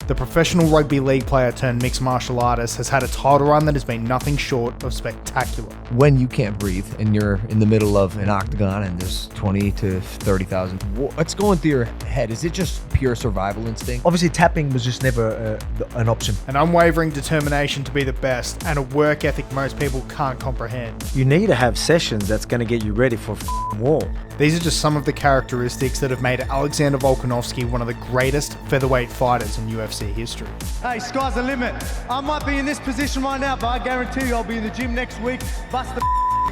the professional rugby league player turned mixed martial artist has had a title run that has been nothing short of spectacular. When you can't breathe and you're in the middle of an octagon and there's 20 to 30,000, what's going through your head? Is it just pure survival instinct? Obviously, tapping was just never an option. An unwavering determination to be the best and a work ethic most people can't comprehend. You need to have sessions that's going to get you ready for war. These are just some of the characteristics that have made Alexander Volkanovski one of the greatest featherweight fighters in UFC history. Hey, sky's the limit. I might be in this position right now, but I guarantee you I'll be in the gym next week, bust the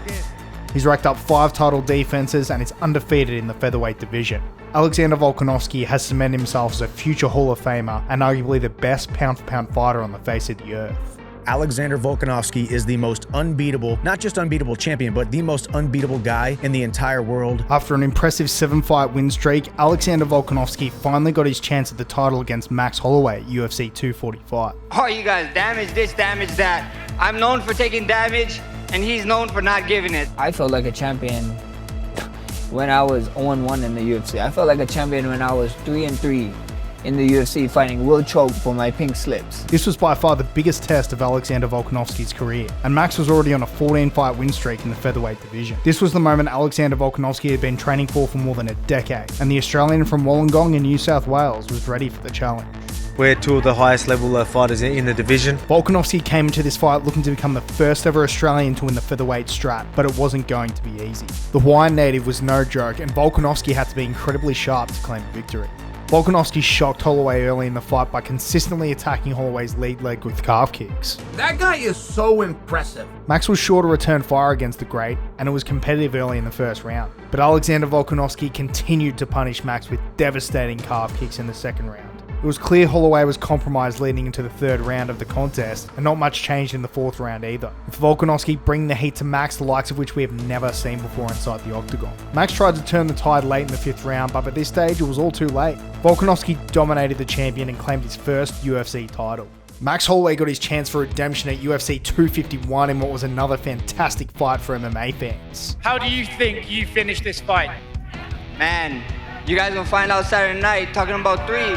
again. He's racked up 5 title defenses and is undefeated in the featherweight division. Alexander Volkanovski has cemented himself as a future Hall of Famer and arguably the best pound-for-pound fighter on the face of the earth. Alexander Volkanovski is the most unbeatable, not just unbeatable champion, but the most unbeatable guy in the entire world. After an impressive 7-fight win streak, Alexander Volkanovski finally got his chance at the title against Max Holloway at UFC 245. Oh, you guys, damage this, damage that. I'm known for taking damage, and he's known for not giving it. I felt like a champion when I was 0-1 in the UFC. I felt like a champion when I was 3-3 in the UFC fighting Will Choke for my pink slips. This was by far the biggest test of Alexander Volkanovski's career, and Max was already on a 14-fight win streak in the featherweight division. This was the moment Alexander Volkanovski had been training for more than a decade, and the Australian from Wollongong in New South Wales was ready for the challenge. We're two of the highest level fighters in the division. Volkanovski came into this fight looking to become the first ever Australian to win the featherweight strap, but it wasn't going to be easy. The Hawaiian native was no joke, and Volkanovski had to be incredibly sharp to claim victory. Volkanovski shocked Holloway early in the fight by consistently attacking Holloway's lead leg with calf kicks. That guy is so impressive. Max was sure to return fire against the great, and it was competitive early in the first round. But Alexander Volkanovski continued to punish Max with devastating calf kicks in the second round. It was clear Holloway was compromised leading into the third round of the contest, and not much changed in the fourth round either, with Volkanovski bringing the heat to Max, the likes of which we have never seen before inside the octagon. Max tried to turn the tide late in the fifth round, but at this stage it was all too late. Volkanovski dominated the champion and claimed his first UFC title. Max Holloway got his chance for redemption at UFC 251 in what was another fantastic fight for MMA fans. How do you think you finished this fight? Man, you guys gonna find out Saturday night talking about 3.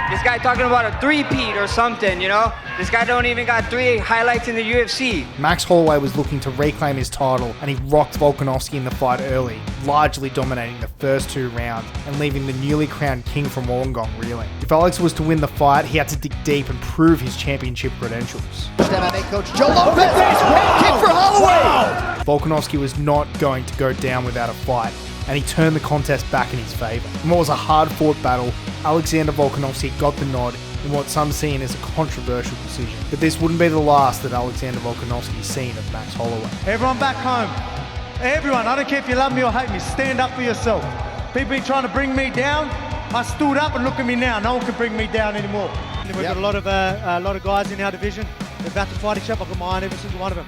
This guy talking about a 3-peat or something, you know? This guy don't even got 3 highlights in the UFC. Max Holloway was looking to reclaim his title, and he rocked Volkanovski in the fight early, largely dominating the first 2 rounds and leaving the newly crowned king from Wollongong reeling. If Alex was to win the fight, he had to dig deep and prove his championship credentials. MMA coach Joe Lopez, kick for Holloway! Volkanovski was not going to go down without a fight, and he turned the contest back in his favour. In what was a hard-fought battle, Alexander Volkanovski got the nod in what some seen as a controversial decision. But this wouldn't be the last that Alexander Volkanovski's seen of Max Holloway. Everyone back home, everyone, I don't care if you love me or hate me, stand up for yourself. People been trying to bring me down. I stood up and look at me now. No one can bring me down anymore. We've got a lot of guys in our division. They're about to fight each other. I've got my eye on every single one of them.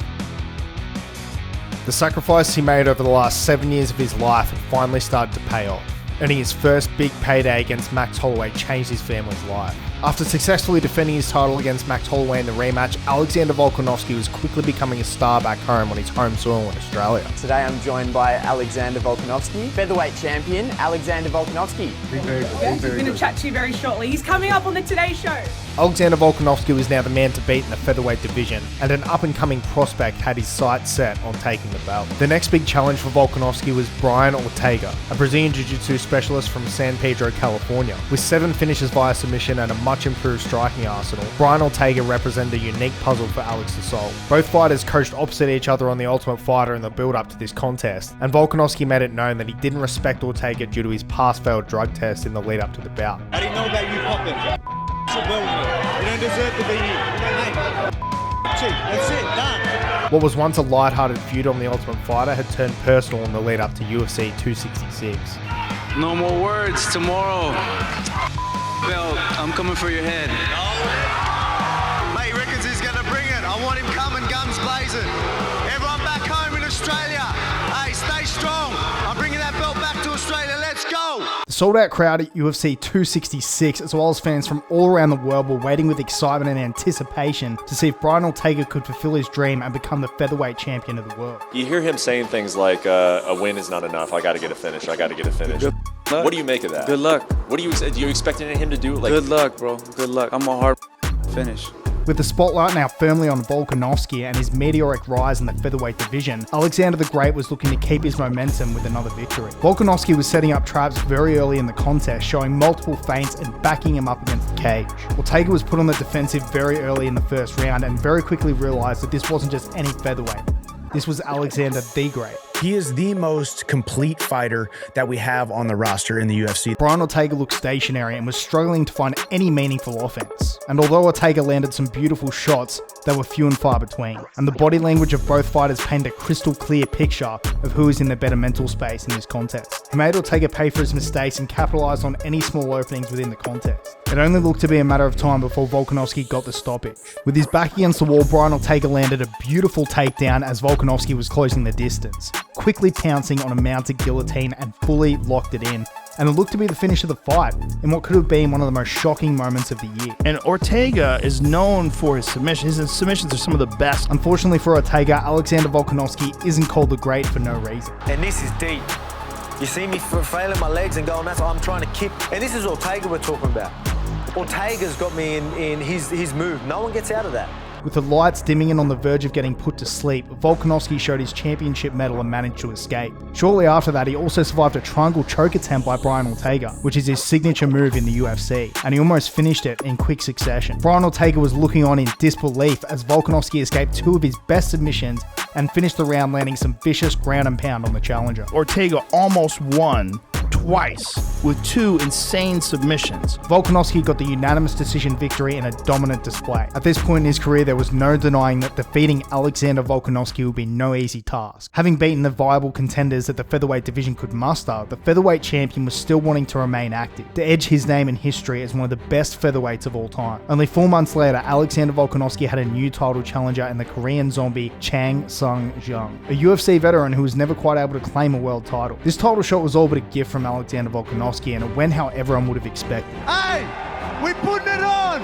The sacrifice he made over the last 7 years of his life had finally started to pay off. Earning his first big payday against Max Holloway changed his family's life. After successfully defending his title against Max Holloway in the rematch, Alexander Volkanovski was quickly becoming a star back home on his home soil in Australia. Today I'm joined by Alexander Volkanovski, featherweight champion Alexander Volkanovski. He's going to chat to you very shortly. He's coming up on the Today Show. Alexander Volkanovski was now the man to beat in the featherweight division, and an up-and-coming prospect had his sights set on taking the belt. The next big challenge for Volkanovski was Brian Ortega, a Brazilian Jiu-Jitsu specialist from San Pedro, California. With 7 finishes via submission and a much-improved striking arsenal, Brian Ortega represented a unique puzzle for Alex to solve. Both fighters coached opposite each other on The Ultimate Fighter in the build-up to this contest, and Volkanovski made it known that he didn't respect Ortega due to his past-failed drug test in the lead-up to the bout. I didn't know about you popping. You don't deserve to be here. That's it, done. What was once a light-hearted feud on The Ultimate Fighter had turned personal in the lead-up to UFC 266. No more words. Tomorrow, belt, I'm coming for your head. Mate, he reckons he's going to bring it. I want him coming, guns blazing. Everyone back home in Australia, hey, stay strong. I'm bringing that belt back to Australia. Let's go. The sold-out crowd at UFC 266, as well as fans from all around the world, were waiting with excitement and anticipation to see if Brian Ortega could fulfill his dream and become the featherweight champion of the world. You hear him saying things like, a win is not enough, I got to get a finish, I got to get a finish. What do you make of that? Good luck. What do you expecting him to do? Like, good luck, bro. Good luck. I'm a hard finish. With the spotlight now firmly on Volkanovski and his meteoric rise in the featherweight division, Alexander the Great was looking to keep his momentum with another victory. Volkanovski was setting up traps very early in the contest, showing multiple feints and backing him up against the cage. Ortega was put on the defensive very early in the first round and very quickly realized that this wasn't just any featherweight. This was Alexander the Great. He is the most complete fighter that we have on the roster in the UFC. Brian Ortega looked stationary and was struggling to find any meaningful offense. And although Ortega landed some beautiful shots, they were few and far between. And the body language of both fighters painted a crystal clear picture of who is in the better mental space in this contest. He made Ortega pay for his mistakes and capitalized on any small openings within the contest. It only looked to be a matter of time before Volkanovski got the stoppage. With his back against the wall, Brian Ortega landed a beautiful takedown as Volkanovski was closing the distance, quickly pouncing on a mounted guillotine and fully locked it in. And it looked to be the finish of the fight, in what could have been one of the most shocking moments of the year. And Ortega is known for his submissions. His submissions are some of the best. Unfortunately for Ortega, Alexander Volkanovski isn't called the Great for no reason. And this is deep. You see me failing my legs and going, that's what I'm trying to kick. And this is Ortega we're talking about. Ortega's got me in his move. No one gets out of that. With the lights dimming and on the verge of getting put to sleep, Volkanovski showed his championship medal and managed to escape. Shortly after that, he also survived a triangle choke attempt by Brian Ortega, which is his signature move in the UFC, and he almost finished it in quick succession. Brian Ortega was looking on in disbelief as Volkanovski escaped two of his best submissions and finished the round landing some vicious ground and pound on the challenger. Ortega almost won twice with two insane submissions. Volkanovski got the unanimous decision victory in a dominant display. At this point in his career, there was no denying that defeating Alexander Volkanovski would be no easy task. Having beaten the viable contenders that the featherweight division could muster, the featherweight champion was still wanting to remain active, to edge his name in history as one of the best featherweights of all time. Only 4 months later, Alexander Volkanovski had a new title challenger in the Korean zombie Chang Sung-jung, a UFC veteran who was never quite able to claim a world title. This title shot was all but a gift from Alexander Volkanovski, and it went how everyone would have expected. Hey, we putting it on.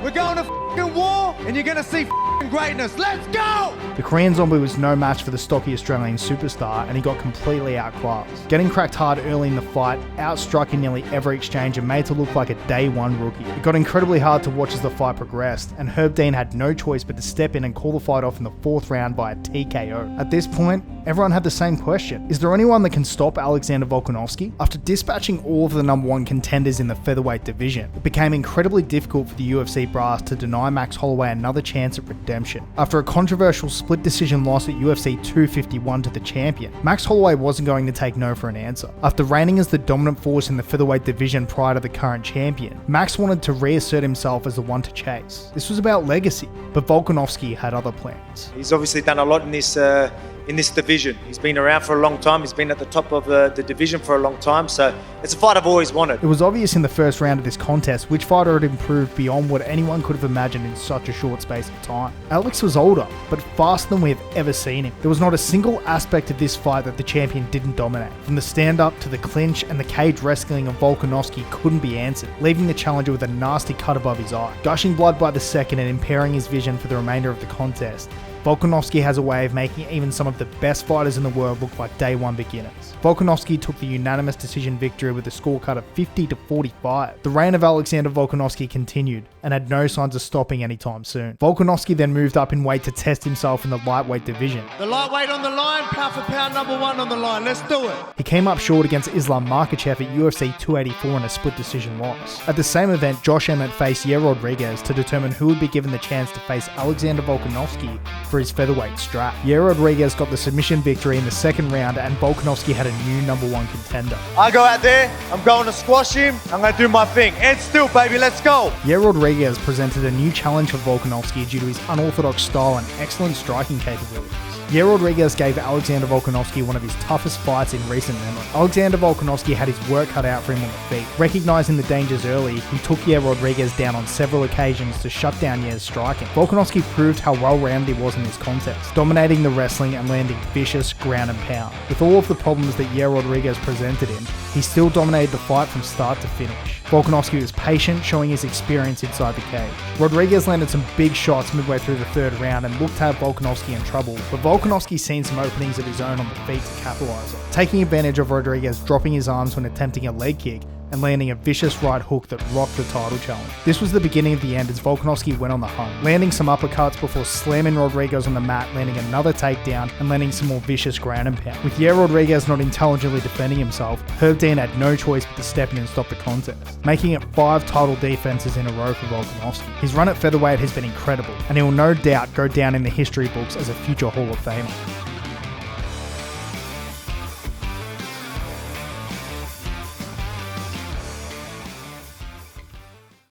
We're going to f***ing war, and you're going to see f***ing greatness. Let's go! The Korean zombie was no match for the stocky Australian superstar, and he got completely outclassed. Getting cracked hard early in the fight, outstruck in nearly every exchange, and made to look like a day one rookie. It got incredibly hard to watch as the fight progressed, and Herb Dean had no choice but to step in and call the fight off in the 4th round by a TKO. At this point, everyone had the same question. Is there anyone that can stop Alexander Volkanovski? After dispatching all of the #1 contenders in the featherweight division, it became incredibly difficult for the UFC brass to deny Max Holloway another chance at redemption. After a controversial split decision loss at UFC 251 to the champion, Max Holloway wasn't going to take no for an answer. After reigning as the dominant force in the featherweight division prior to the current champion, Max wanted to reassert himself as the one to chase. This was about legacy, but Volkanovski had other plans. He's obviously done a lot in this division. He's been around for a long time. He's been at the top of the division for a long time. So it's a fight I've always wanted. It was obvious in the first round of this contest which fighter had improved beyond what anyone could have imagined in such a short space of time. Alex was older, but faster than we have ever seen him. There was not a single aspect of this fight that the champion didn't dominate. From the stand-up to the clinch and the cage wrestling of Volkanovski couldn't be answered, leaving the challenger with a nasty cut above his eye. Gushing blood by the second and impairing his vision for the remainder of the contest, Volkanovski has a way of making even some of the best fighters in the world look like day one beginners. Volkanovski took the unanimous decision victory with a scorecard of 50-45. The reign of Alexander Volkanovski continued and had no signs of stopping anytime soon. Volkanovski then moved up in weight to test himself in the lightweight division. The lightweight on the line, pound for pound #1 on the line. Let's do it. He came up short against Islam Makhachev at UFC 284 in a split decision loss. At the same event, Josh Emmett faced Yair Rodriguez to determine who would be given the chance to face Alexander Volkanovski for his featherweight strap. Yair Rodriguez got the submission victory in the second round, and Volkanovski had a new #1 contender. I go out there, I'm going to squash him, I'm going to do my thing. And still, baby, let's go. Yair Rodriguez presented a new challenge for Volkanovski due to his unorthodox style and excellent striking capabilities. Yair Rodriguez gave Alexander Volkanovski one of his toughest fights in recent memory. Alexander Volkanovski had his work cut out for him on the feet. Recognizing the dangers early, he took Yair Rodriguez down on several occasions to shut down Yair's striking. Volkanovski proved how well-rounded he was in this contest, dominating the wrestling and landing vicious ground and pound. With all of the problems that Yair Rodriguez presented him, he still dominated the fight from start to finish. Volkanovski was patient, showing his experience inside the cage. Rodriguez landed some big shots midway through the third round and looked to have Volkanovski in trouble, but Volkanovski seen some openings of his own on the feet to capitalize on, taking advantage of Rodriguez dropping his arms when attempting a leg kick and landing a vicious right hook that rocked the title challenge. This was the beginning of the end as Volkanovski went on the hunt, landing some uppercuts before slamming Rodriguez on the mat, landing another takedown and landing some more vicious ground and pound. With Rodriguez not intelligently defending himself, Herb Dean had no choice but to step in and stop the contest, making it 5 title defenses in a row for Volkanovski. His run at featherweight has been incredible, and he will no doubt go down in the history books as a future Hall of Famer.